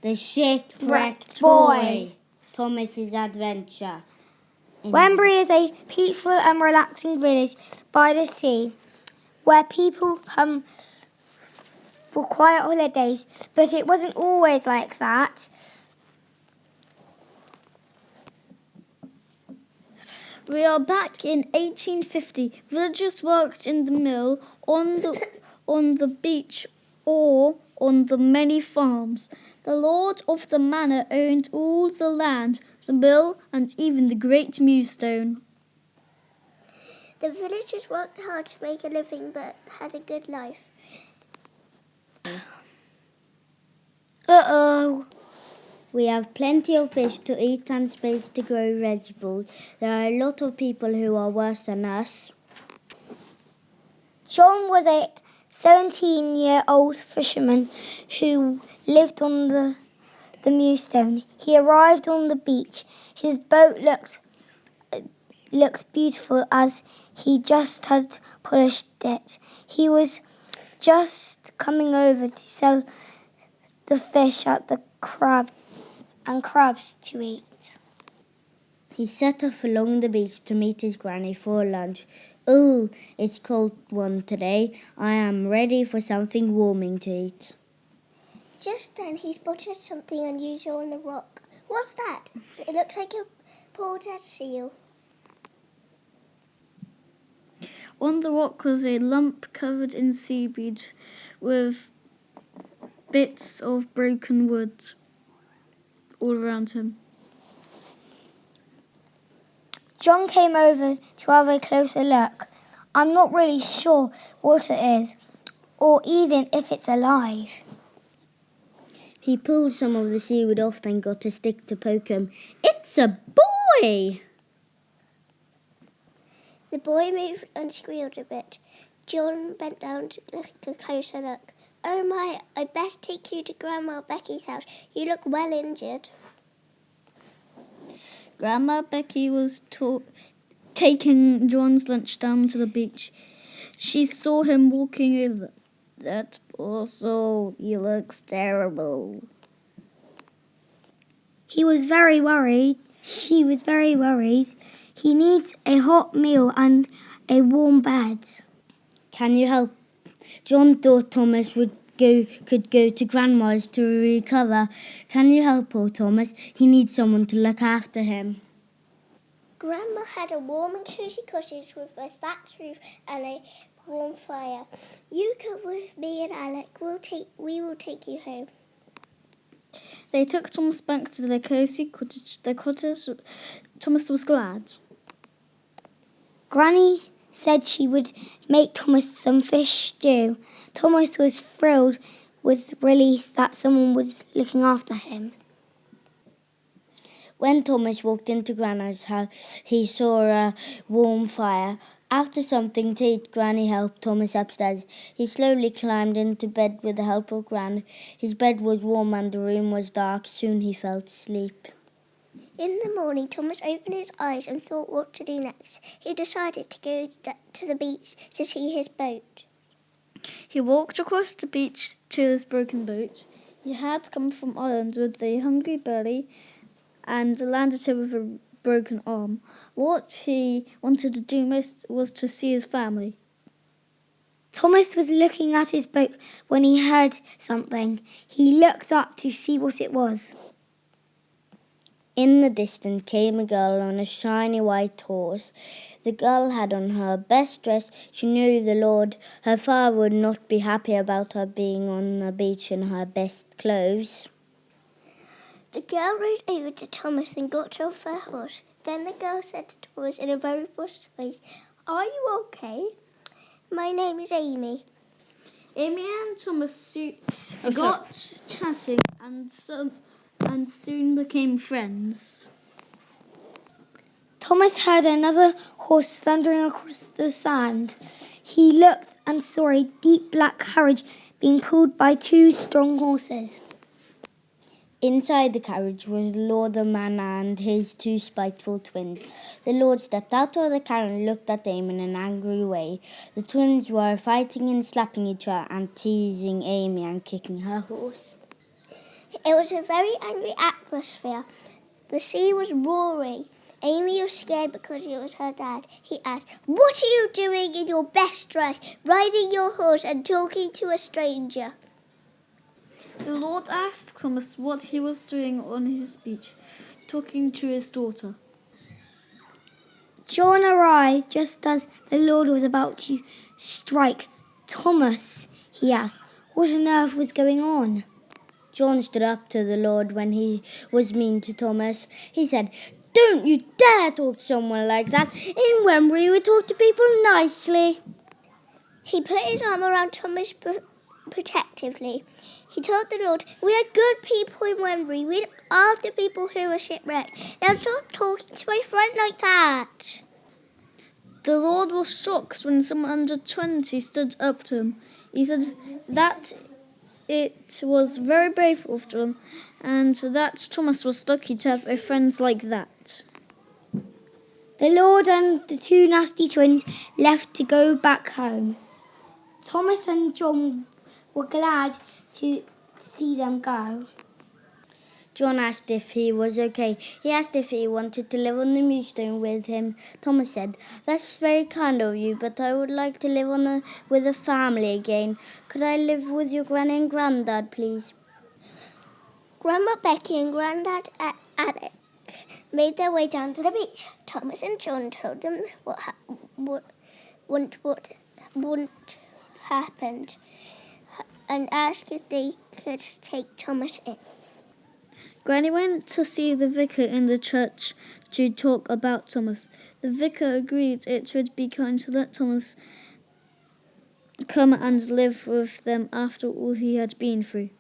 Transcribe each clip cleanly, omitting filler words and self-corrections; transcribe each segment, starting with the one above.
The Shipwrecked Boy. Thomas's Adventure. Wembury is a peaceful and relaxing village by the sea where people come for quiet holidays, but it wasn't always like that. We are back in 1850. Villagers worked in the mill, on the beach, or on the many farms. The lord of the manor owned all the land, the mill, and even the great millstone. The villagers worked hard to make a living but had a good life. Uh-oh. We have plenty of fish to eat and space to grow vegetables. There are a lot of people who are worse than us. John was a 17-year-old fisherman who lived on the millstone. He arrived on the beach. His boat looked beautiful as he just had polished it. He was just coming over to sell the fish at the crabs to eat. He set off along the beach to meet his granny for lunch. Oh, it's cold one today. I am ready for something warming to eat. Just then he spotted something unusual on the rock. What's that? It looks like a poor dead seal. On the rock was a lump covered in seaweed with bits of broken wood all around him. John came over to have a closer look. I'm not really sure what it is, or even if it's alive. He pulled some of the seaweed off, then got a stick to poke him. It's a boy! The boy moved and squealed a bit. John bent down to take a closer look. Oh my, I'd best take you to Grandma Becky's house. You look well injured. Grandma Becky was taking John's lunch down to the beach. She saw him walking over. That poor soul, he looks terrible. He was very worried. She was very worried. He needs a hot meal and a warm bed. Can you help? John thought Thomas could go to Grandma's to recover. Can you help poor Thomas? He needs someone to look after him. Grandma had a warm and cosy cottage with a thatched roof and a warm fire. You come with me and Alec. We will take you home. They took Thomas back to their cosy cottage. Thomas was glad. Granny said she would make Thomas some fish stew. Thomas was thrilled with relief that someone was looking after him. When Thomas walked into Grandma's house, he saw a warm fire. After something to eat, Granny helped Thomas upstairs. He slowly climbed into bed with the help of Gran. His bed was warm and the room was dark. Soon he fell asleep. In the morning, Thomas opened his eyes and thought what to do next. He decided to go to the beach to see his boat. He walked across the beach to his broken boat. He had come from Ireland with a hungry belly and landed here with a broken arm. What he wanted to do most was to see his family. Thomas was looking at his boat when he heard something. He looked up to see what it was. In the distance came a girl on a shiny white horse. The girl had on her best dress. She knew the Lord, her father, would not be happy about her being on the beach in her best clothes. The girl rode over to Thomas and got off her horse. Then the girl said to Thomas in a very brusque voice, "Are you okay? My name is Amy." Amy and Thomas got chatting and soon became friends. Thomas heard another horse thundering across the sand. He looked and saw a deep black carriage being pulled by two strong horses. Inside the carriage was the Lord the man and his two spiteful twins. The Lord stepped out of the carriage and looked at Amy in an angry way. The twins were fighting and slapping each other and teasing Amy and kicking her horse. It was a very angry atmosphere. The sea was roaring. Amy was scared because it was her dad. He asked, "What are you doing in your best dress, riding your horse and talking to a stranger?" The Lord asked Thomas what he was doing on his beach, talking to his daughter. John arrived just as the Lord was about to strike. "Thomas," he asked, "what on earth was going on?" John stood up to the Lord when he was mean to Thomas. He said, "Don't you dare talk to someone like that. In Wembury we talk to people nicely." He put his arm around Thomas protectively. He told the Lord, "We are good people in Wembury. We look after people who are shipwrecked. Now stop talking to my friend like that." The Lord was shocked when someone under 20 stood up to him. He said that it was very brave of John, and that Thomas was lucky to have a friend like that. The Lord and the two nasty twins left to go back home. Thomas and John were glad to see them go. John asked if he was okay. He asked if he wanted to live on the Moonstone with him. Thomas said, "That's very kind of you, but I would like to live with a family again. Could I live with your granny and granddad, please?" Grandma Becky and Grandad Alec made their way down to the beach. Thomas and John told them what happened and asked if they could take Thomas in. Granny went to see the vicar in the church to talk about Thomas. The vicar agreed it would be kind to let Thomas come and live with them after all he had been through.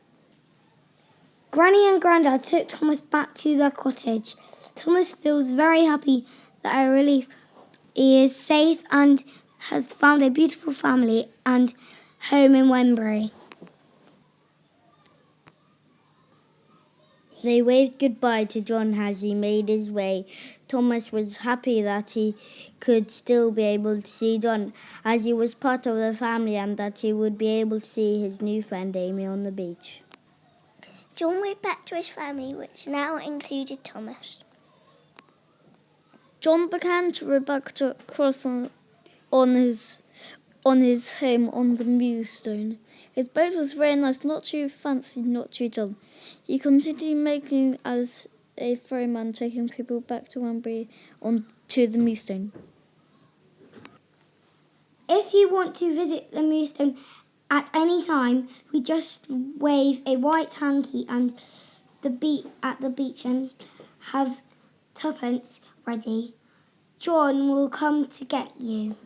Granny and Grandad took Thomas back to their cottage. Thomas feels very happy that he is safe and has found a beautiful family and home in Wembury. They waved goodbye to John as he made his way. Thomas was happy that he could still be able to see John, as he was part of the family, and that he would be able to see his new friend Amy on the beach. John went back to his family, which now included Thomas. John began to row back across on his home on the Moonstone. His boat was very nice, not too fancy, not too dull. He continued making as a ferryman, taking people back to Wembury on to the Moonstone. If you want to visit the Moonstone at any time, we just wave a white hanky and at the beach and have tuppence ready. John will come to get you.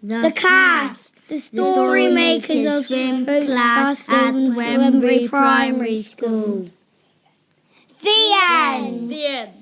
The cast, the Storymakers of Swim Class at Wembury Primary School. The end. The end.